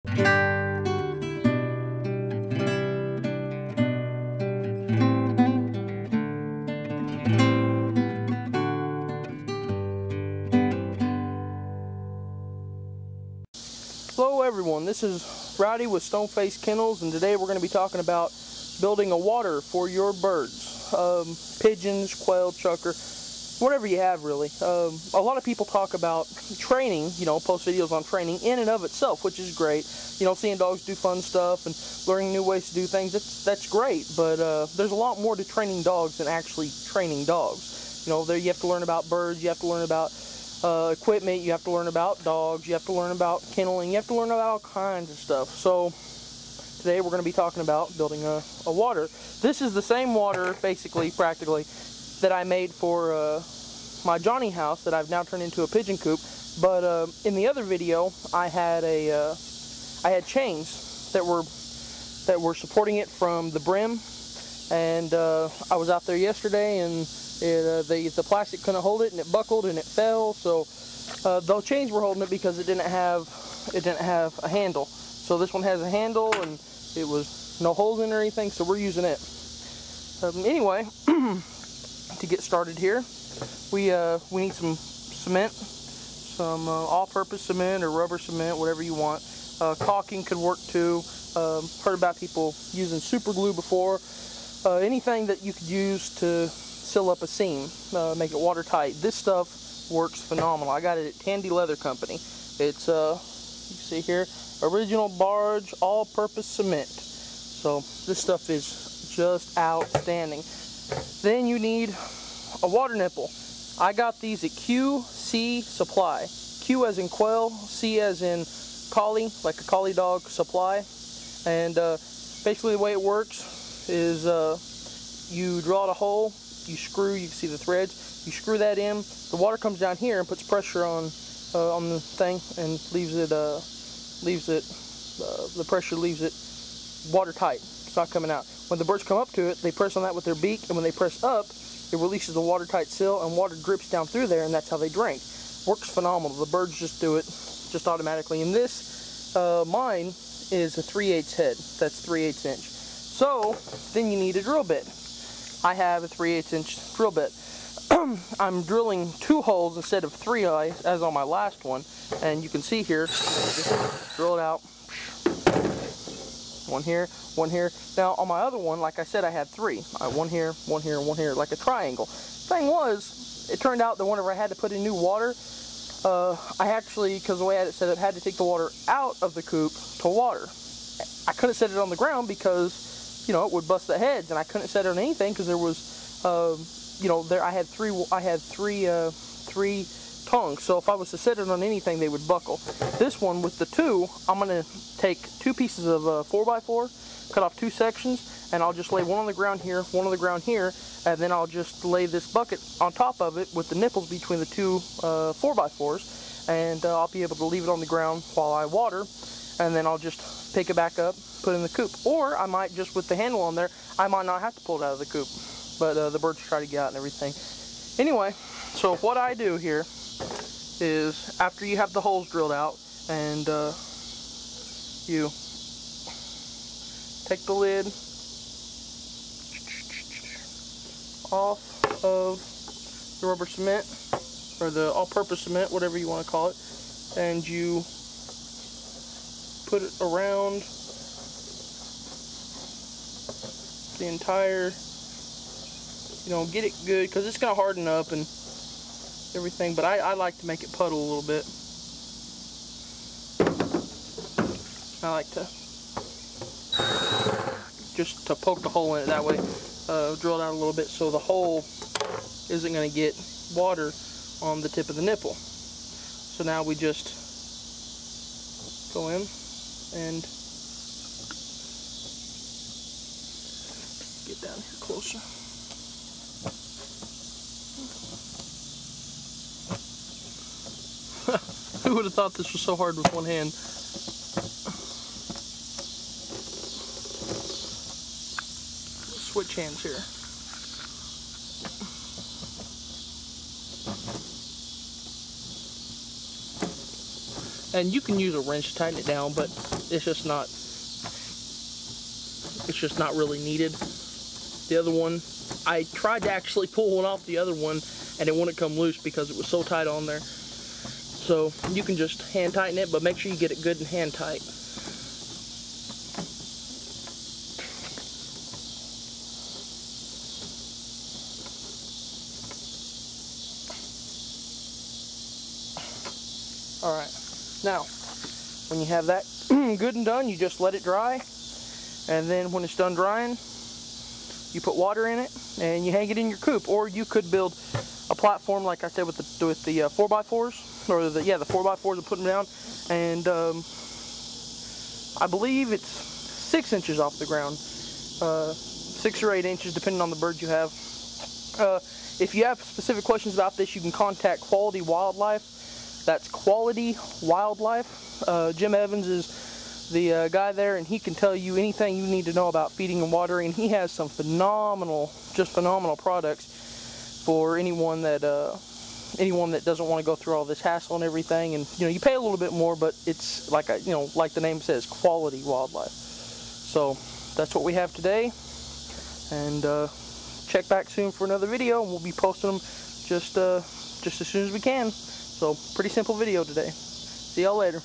Hello everyone, this is Rowdy with Stoneface Kennels, and today we're going to be talking about building a water for your birds. Pigeons, quail, chukar, whatever you have really. A lot of people talk about training, post videos on training in and of itself, which is great. Seeing dogs do fun stuff and learning new ways to do things, that's great, but there's a lot more to training dogs than actually training dogs. There you have to learn about birds, you have to learn about equipment, you have to learn about dogs, you have to learn about kenneling, you have to learn about all kinds of stuff. So today we're going to be talking about building a water. This is the same water, basically, practically, that I made for my Johnny house that I've now turned into a pigeon coop. But in the other video, I had chains that were supporting it from the brim, and I was out there yesterday and the plastic couldn't hold it, and it buckled and it fell. So those chains were holding it because it didn't have a handle. So this one has a handle, and it was no holes in it or anything, so we're using it. Anyway, to get started here, we need some cement, some all-purpose cement or rubber cement, whatever you want. Caulking could work too. Heard about people using super glue before. Anything that you could use to seal up a seam, make it watertight. This stuff works phenomenal. I got it at Tandy Leather Company. It's you see here, original barge all-purpose cement. So this stuff is just outstanding. Then you need a water nipple. I got these at QC Supply. Q as in quail, C as in collie, like a collie dog supply. And basically the way it works is you draw out a hole, you screw, you can see the threads, you screw that in, the water comes down here and puts pressure on the thing and the pressure leaves it watertight. It's not coming out. When the birds come up to it, they press on that with their beak, and when they press up, it releases a watertight seal, and water drips down through there, and that's how they drink. Works phenomenal. The birds just do it just automatically. And this, mine is a 3/8 head. That's 3/8 inch. So then you need a drill bit. I have a 3/8 inch drill bit. I'm drilling 2 holes instead of 3 as on my last one, and you can see here, just drill it out. One here, one here. Now on my other one, like I said, I had 3. One here, one here, one here, like a triangle. Thing was, it turned out that whenever I had to put in new water, I actually, because the way I had it set up, had to take the water out of the coop to water. I couldn't set it on the ground because it would bust the heads, and I couldn't set it on anything because there was, I had three tongues. So if I was to set it on anything, they would buckle. This one with the 2, I'm going to take 2 pieces of 4x4, cut off 2 sections, and I'll just lay one on the ground here, one on the ground here, and then I'll just lay this bucket on top of it with the nipples between the 2 4x4s, and I'll be able to leave it on the ground while I water, and then I'll just pick it back up, put it in the coop. Or I might just, with the handle on there, I might not have to pull it out of the coop, but the birds try to get out and everything. Anyway, so what I do here is, after you have the holes drilled out, and you take the lid off of the rubber cement, or the all-purpose cement, whatever you want to call it, and you put it around the entire, get it good, because it's going to harden up and everything, but I like to make it puddle a little bit. I like to just to poke the hole in it that way, drill it out a little bit so the hole isn't going to get water on the tip of the nipple. So now we just go in and get down here closer. Who would have thought this was so hard with one hand? Switch hands here. and you can use a wrench to tighten it down, but it's just not really needed. The other one, I tried to actually pull one off the other one and it wouldn't come loose because it was so tight on there. So you can just hand tighten it, but make sure you get it good and hand tight. Alright, now when you have that good and done, you just let it dry, and then when it's done drying, you put water in it and you hang it in your coop. Or you could build a platform like I said with the 4x4s, or the 4x4s, and put them down, and I believe it's 6 inches off the ground, 6 or 8 inches depending on the bird you have. If you have specific questions about this, you can contact Quality Wildlife. That's Quality Wildlife. Jim Evans is the guy there, and he can tell you anything you need to know about feeding and watering. He has some phenomenal products for anyone that doesn't want to go through all this hassle and everything. And you pay a little bit more, but it's like like the name says, Quality Wildlife. So that's what we have today, and check back soon for another video, and we'll be posting them just as soon as we can. So, pretty simple video today. See y'all later.